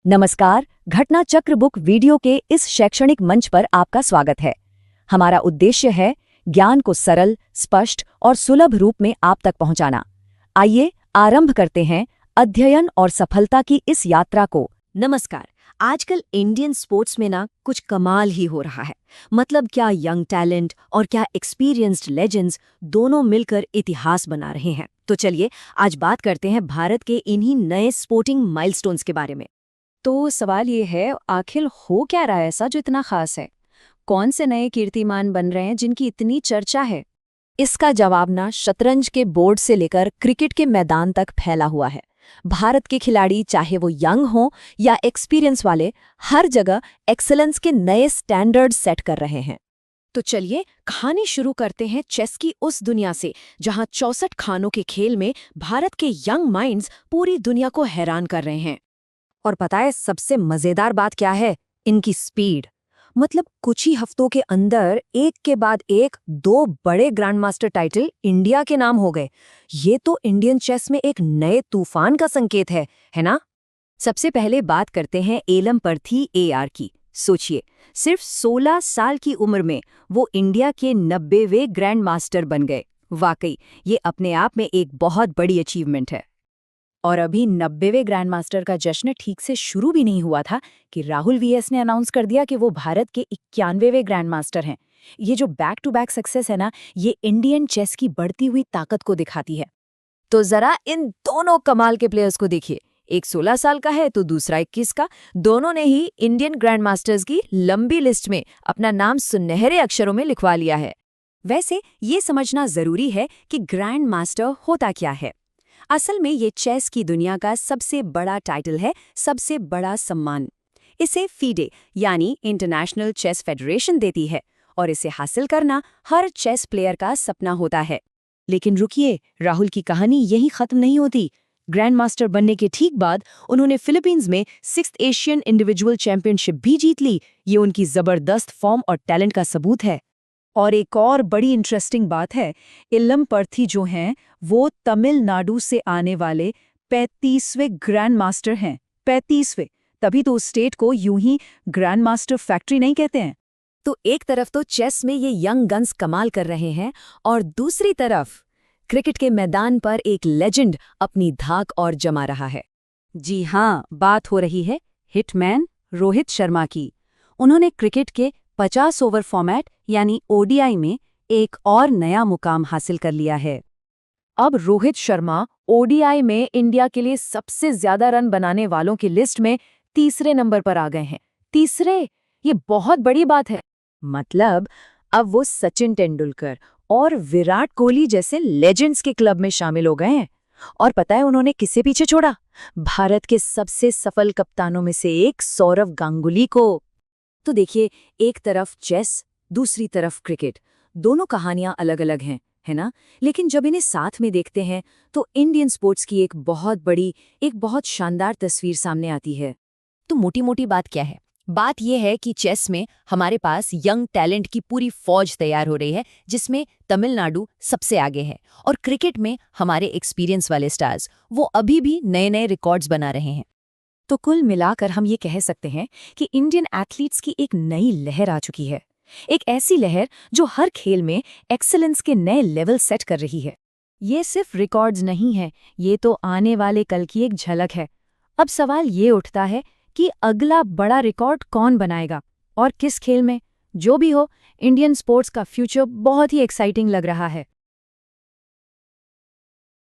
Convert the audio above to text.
नमस्कार, घटना चक्र बुक वीडियो के इस शैक्षणिक मंच पर आपका स्वागत है। हमारा उद्देश्य है ज्ञान को सरल, स्पष्ट और सुलभ रूप में आप तक पहुंचाना। आइए आरंभ करते हैं अध्ययन और सफलता की इस यात्रा को। नमस्कार। आजकल इंडियन स्पोर्ट्स में ना कुछ कमाल ही हो रहा है। मतलब क्या यंग टैलेंट और क्या एक्सपीरियंस्ड लेजेंड्स दोनों मिलकर इतिहास बना रहे हैं। तो चलिए आज बात करते हैं भारत के इन्हीं नए स्पोर्टिंग माइलस्टोन्स के बारे में। तो सवाल ये है, आखिर हो क्या रहा है ऐसा जो इतना खास है? कौन से नए कीर्तिमान बन रहे हैं जिनकी इतनी चर्चा है? इसका जवाब ना शतरंज के बोर्ड से लेकर क्रिकेट के मैदान तक फैला हुआ है। भारत के खिलाड़ी चाहे वो यंग हों या एक्सपीरियंस वाले, हर जगह एक्सेलेंस के नए स्टैंडर्ड सेट कर रहे हैं। तो चलिए कहानी शुरू करते हैं चेस की उस दुनिया से जहां 64 खानों के खेल में भारत के यंग माइंड्स पूरी दुनिया को हैरान कर रहे हैं। और पता है सबसे मजेदार बात क्या है? इनकी स्पीड। मतलब कुछ ही हफ्तों के अंदर एक के बाद एक दो बड़े ग्रैंड मास्टर टाइटल इंडिया के नाम हो गए। ये तो इंडियन चेस में एक नए तूफान का संकेत है ना? सबसे पहले बात करते हैं एलमपर्थी एआर की। सोचिए, सिर्फ 16 साल की उम्र में वो इंडिया के 90वें ग्रैंड मास्टर बन गए। वाकई ये अपने आप में एक बहुत बड़ी अचीवमेंट है। और अभी 90वें ग्रैंड मास्टर का जश्न ठीक से शुरू भी नहीं हुआ था कि राहुल वीएस ने अनाउंस कर दिया कि वो भारत के 91वें ग्रैंड मास्टर हैं। ये जो बैक टू बैक सक्सेस है ना, ये इंडियन चेस की बढ़ती हुई ताकत को दिखाती है। तो जरा इन दोनों कमाल के प्लेयर्स को देखिए। एक 16 साल का है तो दूसरा 21 का। दोनों ने ही इंडियन ग्रैंड मास्टर्स की लंबी लिस्ट में अपना नाम सुनहरे अक्षरों में लिखवा लिया है। वैसे ये समझना जरूरी है कि ग्रैंड मास्टर होता क्या है। असल में ये चेस की दुनिया का सबसे बड़ा टाइटल है, सबसे बड़ा सम्मान। इसे फीडे यानी इंटरनेशनल चेस फेडरेशन देती है और इसे हासिल करना हर चेस प्लेयर का सपना होता है। लेकिन रुकिए, राहुल की कहानी यहीं खत्म नहीं होती। ग्रैंड मास्टर बनने के ठीक बाद उन्होंने फिलीपींस में 6th एशियन इंडिविजुअल चैंपियनशिप भी जीत ली। ये उनकी जबरदस्त फॉर्म और टैलेंट का सबूत है। और एक और बड़ी इंटरेस्टिंग बात है, एलमपर्थी जो हैं वो तमिलनाडु से आने वाले 35वें ग्रैंड मास्टर हैं। 35वें। तभी तो उस स्टेट को यूं ही ग्रैंड मास्टर फैक्ट्री नहीं कहते हैं। तो एक तरफ तो चेस में ये यंग गन्स कमाल कर रहे हैं और दूसरी तरफ क्रिकेट के मैदान पर एक लेजेंड अपनी धाक और जमा रहा है। जी हाँ, बात हो रही है हिटमैन रोहित शर्मा की। उन्होंने क्रिकेट के 50 ओवर फॉर्मेट यानी ओडीआई में एक और नया मुकाम हासिल कर लिया है। अब रोहित शर्मा ओडीआई में इंडिया के लिए सबसे ज्यादा रन बनाने वालों की लिस्ट में तीसरे नंबर पर आ गए हैं। तीसरे! ये बहुत बड़ी बात है। मतलब अब वो सचिन तेंदुलकर और विराट कोहली जैसे लेजेंड्स के क्लब में शामिल हो गए हैं। और पता है उन्होंने किसे पीछे छोड़ा? भारत के सबसे सफल कप्तानों में से एक सौरव गांगुली को। तो देखिए, एक तरफ चेस, दूसरी तरफ क्रिकेट। दोनों कहानियां अलग अलग हैं, है ना? लेकिन जब इन्हें साथ में देखते हैं तो इंडियन स्पोर्ट्स की एक बहुत बड़ी, एक बहुत शानदार तस्वीर सामने आती है। तो मोटी मोटी बात क्या है? बात यह है कि चेस में हमारे पास यंग टैलेंट की पूरी फौज तैयार हो रही है, जिसमें तमिलनाडु सबसे आगे है। और क्रिकेट में हमारे एक्सपीरियंस वाले स्टार्स वो अभी भी नए नए रिकॉर्ड्स बना रहे हैं। तो कुल मिलाकर हम ये कह सकते हैं कि इंडियन एथलीट्स की एक नई लहर आ चुकी है। एक ऐसी लहर जो हर खेल में एक्सेलेंस के नए लेवल सेट कर रही है। ये सिर्फ रिकॉर्ड्स नहीं है, ये तो आने वाले कल की एक झलक है। अब सवाल ये उठता है कि अगला बड़ा रिकॉर्ड कौन बनाएगा और किस खेल में? जो भी हो, इंडियन स्पोर्ट्स का फ्यूचर बहुत ही एक्साइटिंग लग रहा है।